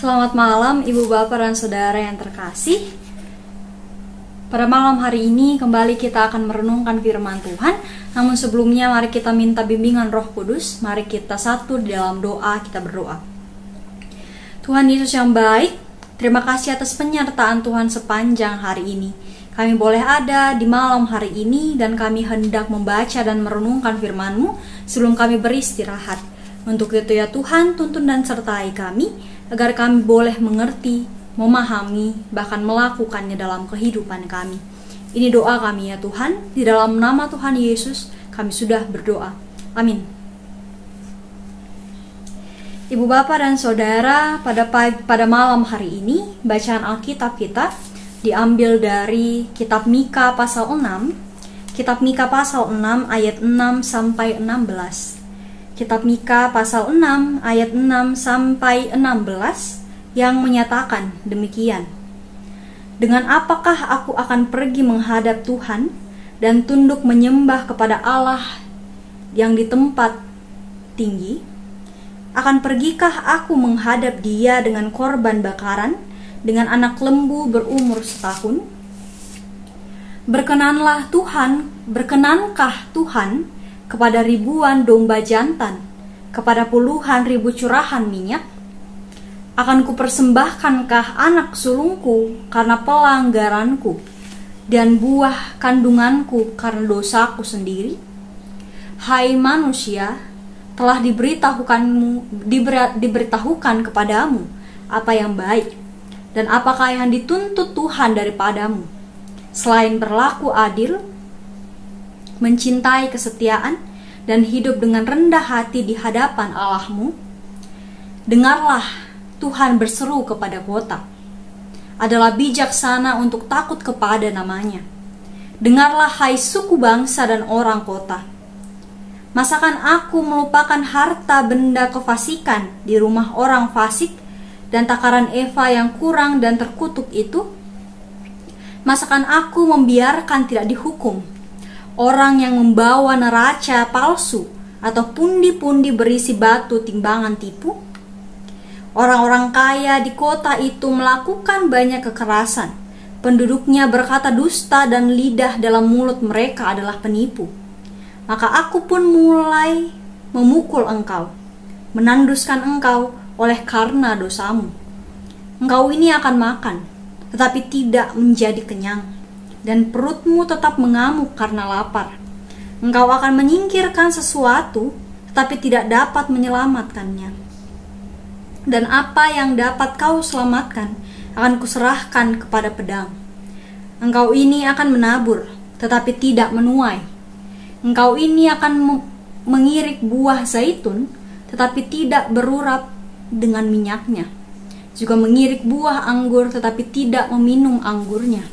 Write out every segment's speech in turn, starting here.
Selamat malam Ibu Bapak dan Saudara yang terkasih. Pada malam hari ini kembali kita akan merenungkan firman Tuhan. Namun sebelumnya mari kita minta bimbingan Roh Kudus. Mari kita satu di dalam doa, kita berdoa. Tuhan Yesus yang baik, terima kasih atas penyertaan Tuhan sepanjang hari ini. Kami boleh ada di malam hari ini dan kami hendak membaca dan merenungkan firman-Mu sebelum kami beristirahat. Untuk itu ya Tuhan, tuntun dan sertai kami, agar kami boleh mengerti, memahami, bahkan melakukannya dalam kehidupan kami. Ini doa kami ya Tuhan, di dalam nama Tuhan Yesus kami sudah berdoa. Amin. Ibu Bapak dan Saudara, pada malam hari ini, bacaan Alkitab kita diambil dari Kitab Mika pasal 6, Kitab Mika pasal 6 ayat 6 sampai 16. Kitab Mika pasal 6 ayat 6 sampai 16 yang menyatakan demikian. Dengan apakah aku akan pergi menghadap Tuhan dan tunduk menyembah kepada Allah yang di tempat tinggi? Akan pergikah aku menghadap Dia dengan korban bakaran, dengan anak lembu berumur setahun? Berkenankah Tuhan kepada ribuan domba jantan, kepada puluhan ribu curahan minyak? Akan kupersembahkankah anak sulungku karena pelanggaranku, dan buah kandunganku karena dosaku sendiri? Hai manusia, telah diberitahukan kepadamu apa yang baik, dan apakah yang dituntut Tuhan daripadamu, selain berlaku adil, mencintai kesetiaan, dan hidup dengan rendah hati di hadapan Allahmu? Dengarlah, Tuhan berseru kepada kota. Adalah bijaksana untuk takut kepada namanya. Dengarlah hai suku bangsa dan orang kota. Masakan aku melupakan harta benda kefasikan di rumah orang fasik dan takaran eva yang kurang dan terkutuk itu? Masakan aku membiarkan tidak dihukum orang yang membawa neraca palsu atau pundi-pundi berisi batu timbangan tipu? Orang-orang kaya di kota itu melakukan banyak kekerasan. Penduduknya berkata dusta dan lidah dalam mulut mereka adalah penipu. Maka aku pun mulai memukul engkau, menanduskan engkau oleh karena dosamu. Engkau ini akan makan, tetapi tidak menjadi kenyang, dan perutmu tetap mengamuk karena lapar. Engkau akan menyingkirkan sesuatu, tetapi tidak dapat menyelamatkannya. Dan apa yang dapat kau selamatkan, akan kuserahkan kepada pedang. Engkau ini akan menabur, tetapi tidak menuai. Engkau ini akan mengirik buah zaitun, tetapi tidak berurap dengan minyaknya. Juga mengirik buah anggur, tetapi tidak meminum anggurnya.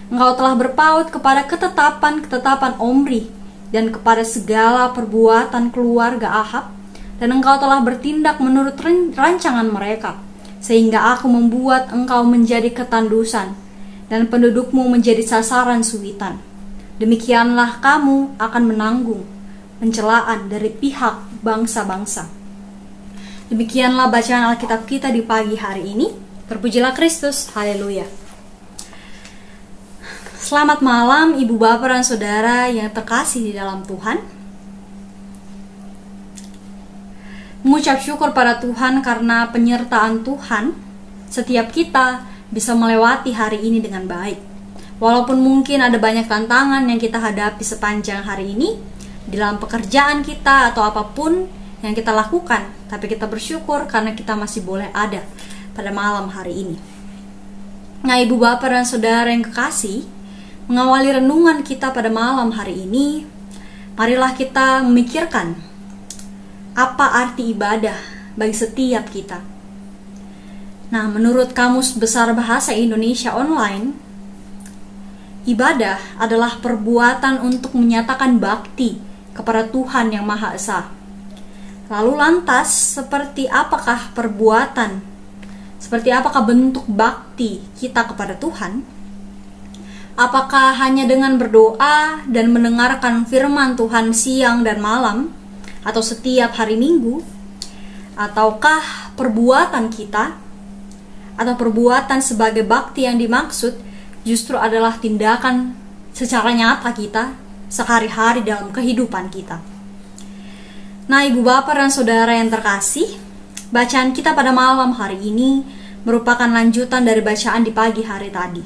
Engkau telah berpaut kepada ketetapan-ketetapan Omri dan kepada segala perbuatan keluarga Ahab, dan engkau telah bertindak menurut rancangan mereka, sehingga aku membuat engkau menjadi ketandusan dan pendudukmu menjadi sasaran suitan. Demikianlah kamu akan menanggung pencelaan dari pihak bangsa-bangsa. Demikianlah bacaan Alkitab kita di pagi hari ini. Terpujilah Kristus, haleluya. Selamat malam Ibu Bapak dan Saudara yang terkasih di dalam Tuhan. Mengucap syukur pada Tuhan karena penyertaan Tuhan, setiap kita bisa melewati hari ini dengan baik. Walaupun mungkin ada banyak tantangan yang kita hadapi sepanjang hari ini, di dalam pekerjaan kita atau apapun yang kita lakukan, tapi kita bersyukur karena kita masih boleh ada pada malam hari ini. Nah, Ibu Bapak dan Saudara yang kekasih, mengawali renungan kita pada malam hari ini, marilah kita memikirkan apa arti ibadah bagi setiap kita. Nah, menurut Kamus Besar Bahasa Indonesia Online, ibadah adalah perbuatan untuk menyatakan bakti kepada Tuhan yang Maha Esa. Lalu lantas, seperti apakah bentuk bakti kita kepada Tuhan? Apakah hanya dengan berdoa dan mendengarkan firman Tuhan siang dan malam, atau setiap hari Minggu? Ataukah perbuatan kita atau perbuatan sebagai bakti yang dimaksud justru adalah tindakan secara nyata kita sehari-hari dalam kehidupan kita. Nah, Ibu Bapak dan Saudara yang terkasih, bacaan kita pada malam hari ini merupakan lanjutan dari bacaan di pagi hari tadi.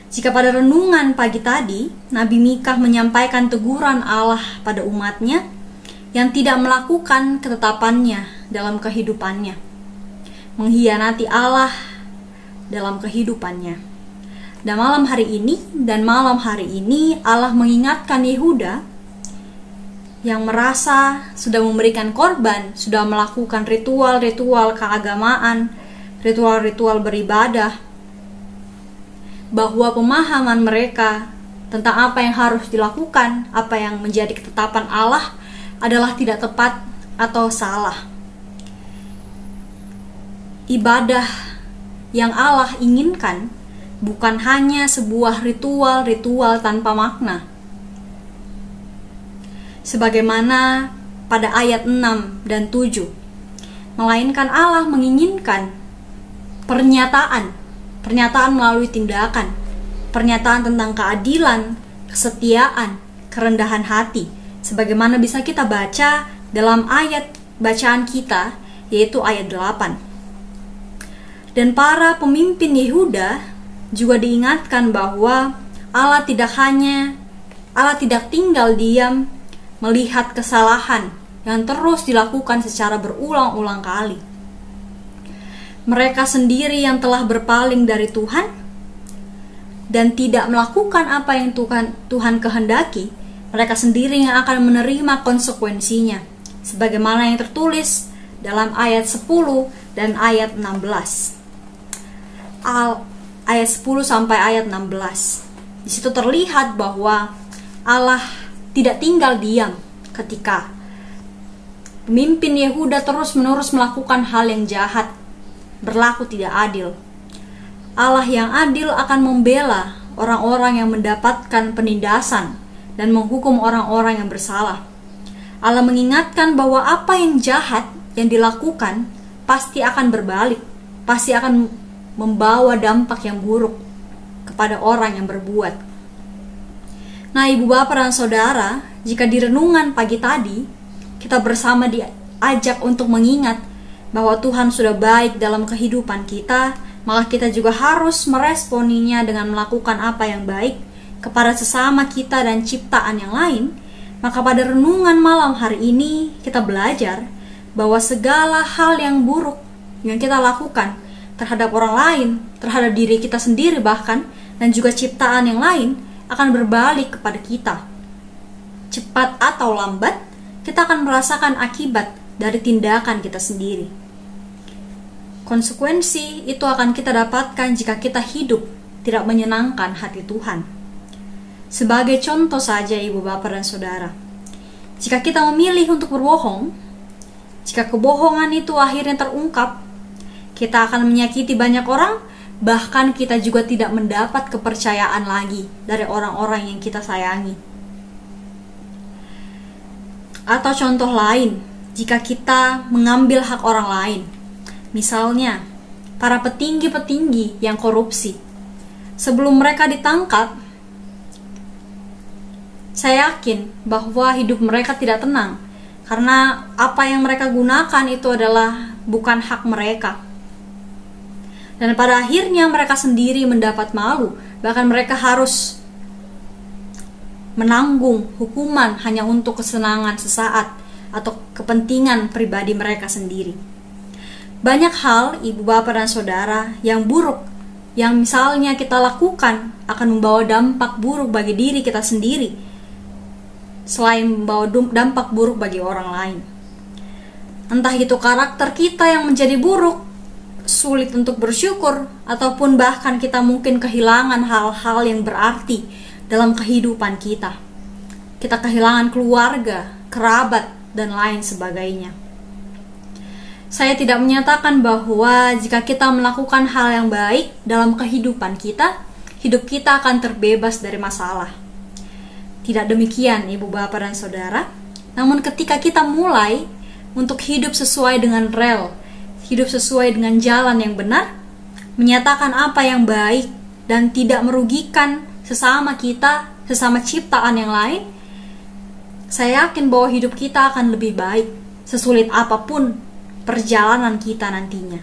Jika pada renungan pagi tadi, Nabi Mikah menyampaikan teguran Allah pada umatnya yang tidak melakukan ketetapannya dalam kehidupannya, mengkhianati Allah dalam kehidupannya. Dan malam hari ini Allah mengingatkan Yehuda yang merasa sudah memberikan korban, sudah melakukan ritual-ritual keagamaan, ritual-ritual beribadah, bahwa pemahaman mereka tentang apa yang harus dilakukan, apa yang menjadi ketetapan Allah adalah tidak tepat atau salah. Ibadah yang Allah inginkan bukan hanya sebuah ritual-ritual tanpa makna. Sebagaimana pada ayat 6 dan 7. Melainkan Allah menginginkan pernyataan melalui tindakan, pernyataan tentang keadilan, kesetiaan, kerendahan hati, sebagaimana bisa kita baca dalam ayat bacaan kita, yaitu ayat 8. Dan para pemimpin Yehuda juga diingatkan bahwa Allah tidak tinggal diam melihat kesalahan yang terus dilakukan secara berulang-ulang kali. Mereka sendiri yang telah berpaling dari Tuhan dan tidak melakukan apa yang Tuhan kehendaki, mereka sendiri yang akan menerima konsekuensinya, sebagaimana yang tertulis dalam ayat 10 dan ayat 16. Ayat 10 sampai ayat 16. Di situ terlihat bahwa Allah tidak tinggal diam ketika pemimpin Yehuda terus-menerus melakukan hal yang jahat, berlaku tidak adil. Allah yang adil akan membela orang-orang yang mendapatkan penindasan dan menghukum orang-orang yang bersalah. Allah mengingatkan bahwa apa yang jahat yang dilakukan pasti akan berbalik, pasti akan membawa dampak yang buruk kepada orang yang berbuat. Nah, Ibu Bapak dan Saudara, jika di renungan pagi tadi kita bersama diajak untuk mengingat bahwa Tuhan sudah baik dalam kehidupan kita, maka kita juga harus meresponinya dengan melakukan apa yang baik kepada sesama kita dan ciptaan yang lain. Maka pada renungan malam hari ini kita belajar bahwa segala hal yang buruk yang kita lakukan terhadap orang lain, terhadap diri kita sendiri bahkan, dan juga ciptaan yang lain akan berbalik kepada kita. Cepat atau lambat, kita akan merasakan akibat dari tindakan kita sendiri. Konsekuensi itu akan kita dapatkan jika kita hidup tidak menyenangkan hati Tuhan. Sebagai contoh saja, Ibu Bapak dan Saudara, jika kita memilih untuk berbohong, jika kebohongan itu akhirnya terungkap, kita akan menyakiti banyak orang, bahkan kita juga tidak mendapat kepercayaan lagi dari orang-orang yang kita sayangi. Atau contoh lain, jika kita mengambil hak orang lain, misalnya para petinggi-petinggi yang korupsi, sebelum mereka ditangkap, saya yakin bahwa hidup mereka tidak tenang, karena apa yang mereka gunakan itu adalah bukan hak mereka. Dan pada akhirnya mereka sendiri mendapat malu, bahkan mereka harus menanggung hukuman hanya untuk kesenangan sesaat atau kepentingan pribadi mereka sendiri. Banyak hal, Ibu Bapak dan Saudara, yang buruk yang misalnya kita lakukan akan membawa dampak buruk bagi diri kita sendiri, selain membawa dampak buruk bagi orang lain. Entah itu karakter kita yang menjadi buruk, sulit untuk bersyukur, ataupun bahkan kita mungkin kehilangan hal-hal yang berarti dalam kehidupan kita. Kita kehilangan keluarga, kerabat, dan lain sebagainya. Saya tidak menyatakan bahwa jika kita melakukan hal yang baik dalam kehidupan kita, hidup kita akan terbebas dari masalah. Tidak demikian, Ibu Bapak dan Saudara. Namun ketika kita mulai untuk hidup sesuai dengan rel hidup sesuai dengan jalan yang benar, menyatakan apa yang baik dan tidak merugikan sesama kita, sesama ciptaan yang lain, saya yakin bahwa hidup kita akan lebih baik, sesulit apapun perjalanan kita nantinya.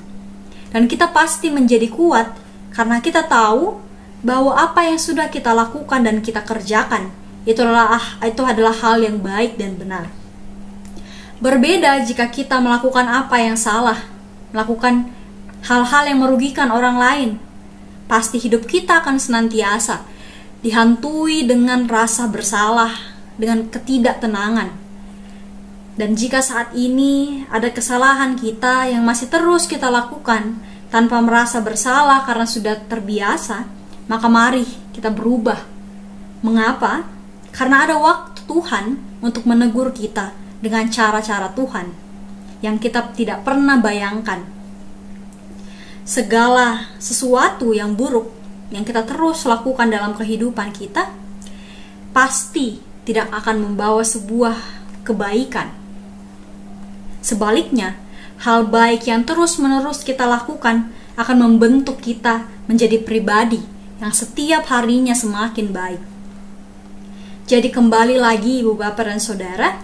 Dan kita pasti menjadi kuat karena kita tahu bahwa apa yang sudah kita lakukan dan kita kerjakan itu adalah hal yang baik dan benar. Berbeda jika kita melakukan apa yang salah, melakukan hal-hal yang merugikan orang lain. Pasti hidup kita akan senantiasa dihantui dengan rasa bersalah, dengan ketidaktenangan. Dan jika saat ini ada kesalahan kita yang masih terus kita lakukan tanpa merasa bersalah karena sudah terbiasa, maka mari kita berubah. Mengapa? Karena ada waktu Tuhan untuk menegur kita dengan cara-cara Tuhan yang kita tidak pernah bayangkan. Segala sesuatu yang buruk yang kita terus lakukan dalam kehidupan kita pasti tidak akan membawa sebuah kebaikan. Sebaliknya, hal baik yang terus-menerus kita lakukan akan membentuk kita menjadi pribadi yang setiap harinya semakin baik. Jadi kembali lagi Ibu Bapak dan Saudara,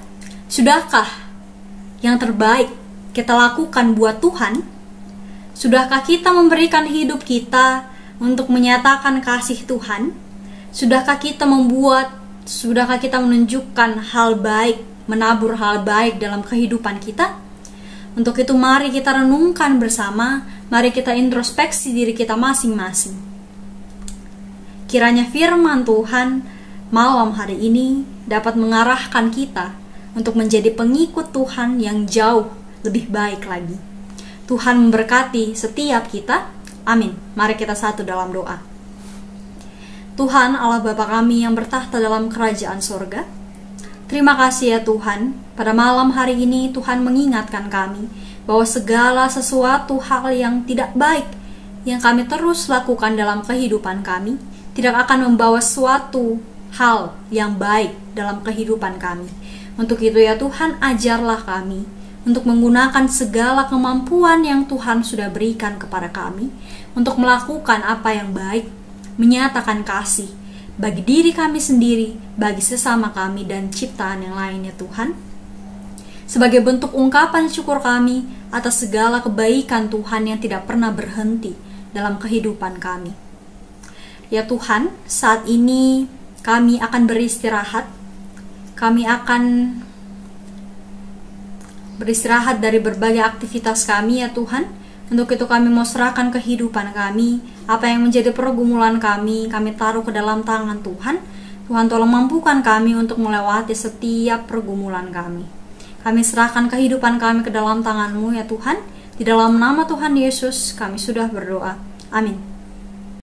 sudahkah yang terbaik kita lakukan buat Tuhan? Sudahkah kita memberikan hidup kita untuk menyatakan kasih Tuhan? Sudahkah kita menunjukkan hal baik, menabur hal baik dalam kehidupan kita? Untuk itu mari kita renungkan bersama, mari kita introspeksi diri kita masing-masing. Kiranya firman Tuhan malam hari ini dapat mengarahkan kita untuk menjadi pengikut Tuhan yang jauh lebih baik lagi. Tuhan memberkati setiap kita. Amin. Mari kita satu dalam doa. Tuhan Allah Bapa kami yang bertahta dalam kerajaan sorga, terima kasih ya Tuhan, pada malam hari ini Tuhan mengingatkan kami bahwa segala sesuatu hal yang tidak baik yang kami terus lakukan dalam kehidupan kami tidak akan membawa suatu hal yang baik dalam kehidupan kami. Untuk itu ya Tuhan, ajarlah kami untuk menggunakan segala kemampuan yang Tuhan sudah berikan kepada kami untuk melakukan apa yang baik, menyatakan kasih bagi diri kami sendiri, bagi sesama kami dan ciptaan yang lainnya Tuhan. Sebagai bentuk ungkapan syukur kami atas segala kebaikan Tuhan yang tidak pernah berhenti dalam kehidupan kami. Ya Tuhan, saat ini kami akan beristirahat. Kami akan beristirahat dari berbagai aktivitas kami ya Tuhan. Untuk itu kami mau serahkan kehidupan kami, apa yang menjadi pergumulan kami taruh ke dalam tangan Tuhan. Tuhan tolong mampukan kami untuk melewati setiap pergumulan kami. Kami serahkan kehidupan kami ke dalam tangan-Mu ya Tuhan. Di dalam nama Tuhan Yesus kami sudah berdoa. Amin.